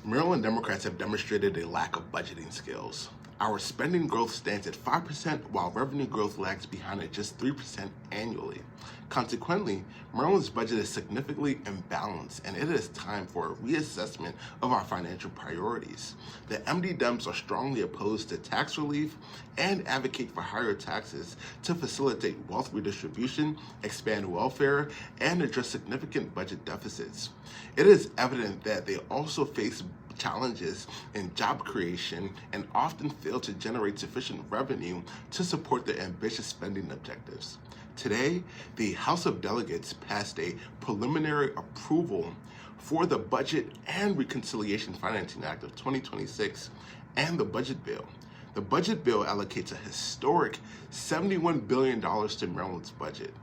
Maryland Democrats have demonstrated a lack of budgeting skills. Our spending growth stands at 5% while revenue growth lags behind at just 3% annually. Consequently, Maryland's budget is significantly imbalanced and it is time for a reassessment of our financial priorities. The MDDEMS are strongly opposed to tax relief and advocate for higher taxes to facilitate wealth redistribution, expand welfare, and address significant budget deficits. It is evident that they also face challenges in job creation and often fail to generate sufficient revenue to support their ambitious spending objectives. Today, the House of Delegates passed a preliminary approval for the Budget and Reconciliation Financing Act of 2026 and the Budget Bill. The Budget Bill allocates a historic $71 billion to Maryland's budget.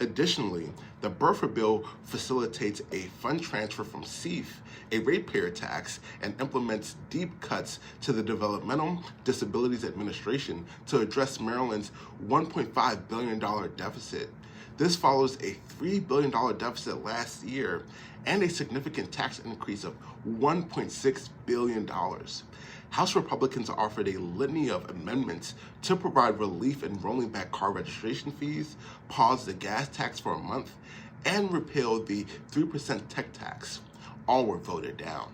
Additionally, the BRFA bill facilitates a fund transfer from SEIF, a ratepayer tax, and implements deep cuts to the Developmental Disabilities Administration to address Maryland's $1.5 billion deficit. This follows a $3 billion deficit last year and a significant tax increase of $1.6 billion. House Republicans offered a litany of amendments to provide relief in rolling back car registration fees, pause the gas tax for a month, and repeal the 3% tech tax. All were voted down.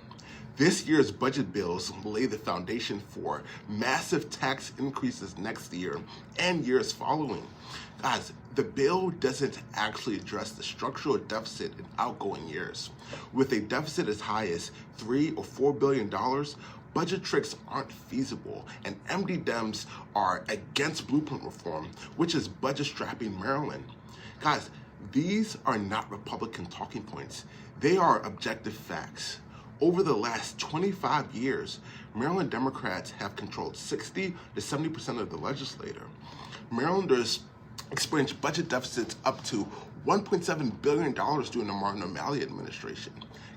This year's budget bills lay the foundation for massive tax increases next year and years following. Guys, the bill doesn't actually address the structural deficit in outgoing years. With a deficit as high as $3 or $4 billion, budget tricks aren't feasible, and MDDEMS are against blueprint reform, which is budget strapping Maryland. Guys, these are not Republican talking points. They are objective facts. Over the last 25 years, Maryland Democrats have controlled 60 to 70% of the legislature. Marylanders experienced budget deficits up to $1.7 billion during the Martin O'Malley administration.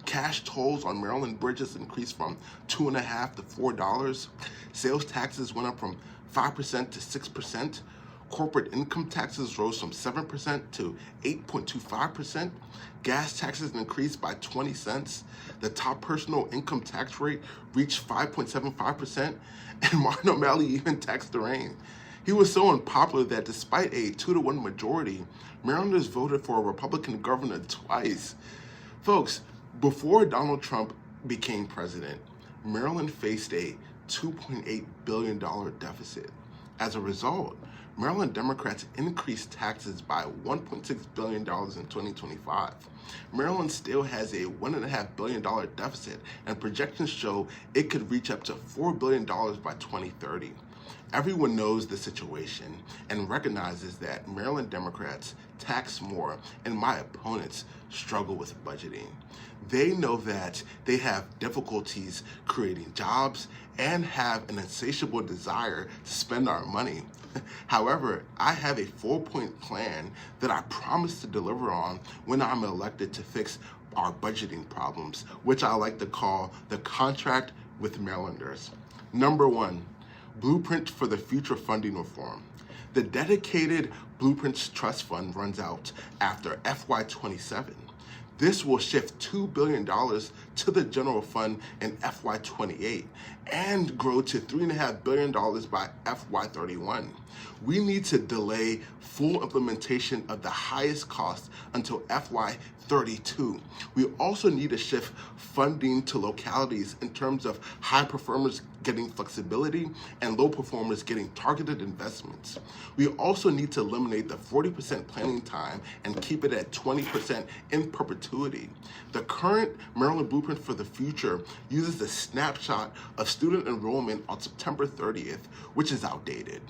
Cash tolls on Maryland bridges increased from $2.50 to $4. Sales taxes went up from 5% to 6%. Corporate income taxes rose from 7% to 8.25%. Gas taxes increased by 20 cents. The top personal income tax rate reached 5.75%. And Martin O'Malley even taxed the rain. He was so unpopular that despite a 2-to-1 majority, Marylanders voted for a Republican governor twice. Folks, before Donald Trump became president, Maryland faced a $2.8 billion deficit. As a result, Maryland Democrats increased taxes by $1.6 billion in 2025. Maryland still has a $1.5 billion deficit, and projections show it could reach up to $4 billion by 2030. Everyone knows the situation and recognizes that Maryland Democrats tax more and my opponents struggle with budgeting. They know that they have difficulties creating jobs and have an insatiable desire to spend our money. However, I have a 4-point plan that I promise to deliver on when I'm elected to fix our budgeting problems, which I like to call the contract with Marylanders. Number 1, Blueprint for the Future Funding Reform. The dedicated Blueprints Trust Fund runs out after FY27. This will shift $2 billion to the general fund in FY28 and grow to $3.5 billion by FY31. We need to delay full implementation of the highest cost until FY32. We also need to shift funding to localities in terms of high performers getting flexibility and low performers getting targeted investments. We also need to eliminate the 40% planning time and keep it at 20% in perpetuity. The current Maryland Blueprint for the Future uses a snapshot of student enrollment on September 30th, which is outdated.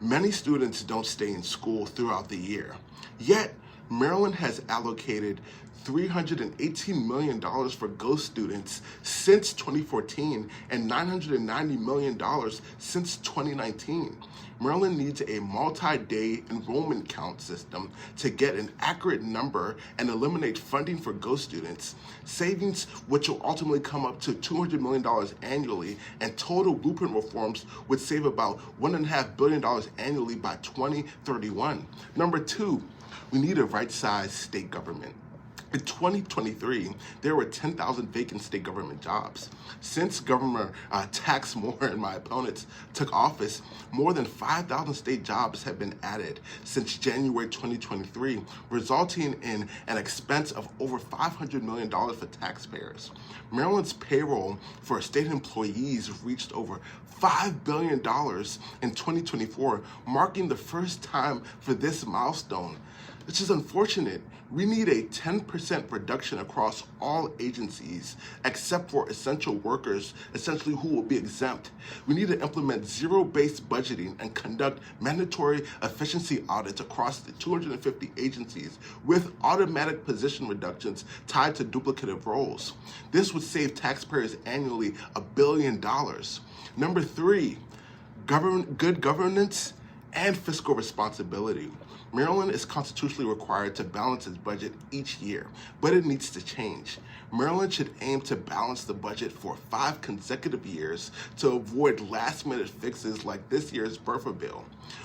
Many students don't stay in school throughout the year. Yet, Maryland has allocated $318 million for ghost students since 2014 and $990 million since 2019. Maryland needs a multi-day enrollment count system to get an accurate number and eliminate funding for ghost students, savings which will ultimately come up to $200 million annually, and total blueprint reforms would save about $1.5 billion annually by 2031. Number 2, we need a right-sized state government. In 2023, there were 10,000 vacant state government jobs. Since Governor Tax Moore and my opponents took office, more than 5,000 state jobs have been added since January 2023, resulting in an expense of over $500 million for taxpayers. Maryland's payroll for state employees reached over $5 billion in 2024, marking the first time for this milestone. Which is unfortunate. We need a 10% reduction across all agencies, except for essential workers, essentially who will be exempt. We need to implement zero-based budgeting and conduct mandatory efficiency audits across the 250 agencies with automatic position reductions tied to duplicative roles. This would save taxpayers annually $1 billion. Number 3, good governance and fiscal responsibility. Maryland is constitutionally required to balance its budget each year, but it needs to change. Maryland should aim to balance the budget for 5 consecutive years to avoid last-minute fixes like this year's BRFA bill.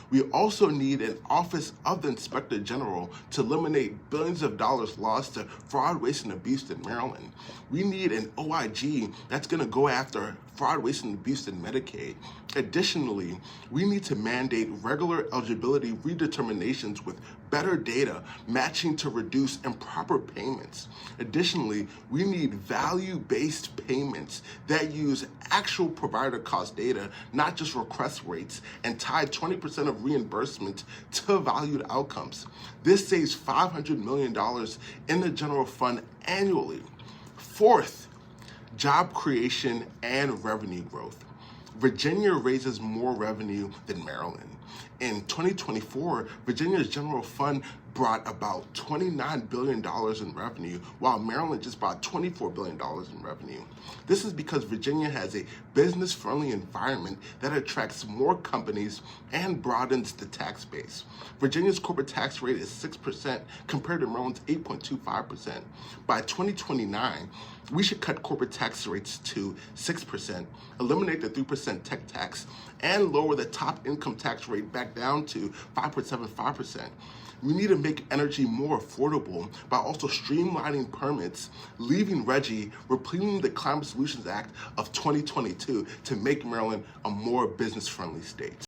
We also need an Office of the Inspector General to eliminate billions of dollars lost to fraud, waste, and abuse in Maryland. We need an OIG that's going to go after fraud, waste, and abuse in Medicaid. Additionally, we need to mandate regular eligibility redeterminations with better data matching to reduce improper payments. Additionally, we need value-based payments that use actual provider cost data, not just request rates, and tie 20% of reimbursement to valued outcomes. This saves $500 million in the general fund annually. 4th, job creation and revenue growth. Virginia raises more revenue than Maryland. In 2024, Virginia's general fund brought about $29 billion in revenue, while Maryland just brought $24 billion in revenue. This is because Virginia has a business-friendly environment that attracts more companies and broadens the tax base. Virginia's corporate tax rate is 6% compared to Maryland's 8.25%. By 2029, we should cut corporate tax rates to 6%, eliminate the 3% tech tax, and lower the top income tax rate back down to 5.75%. We need to make energy more affordable by also streamlining permits, leaving RGGI, repealing the Climate Solutions Act of 2022 to make Maryland a more business-friendly state.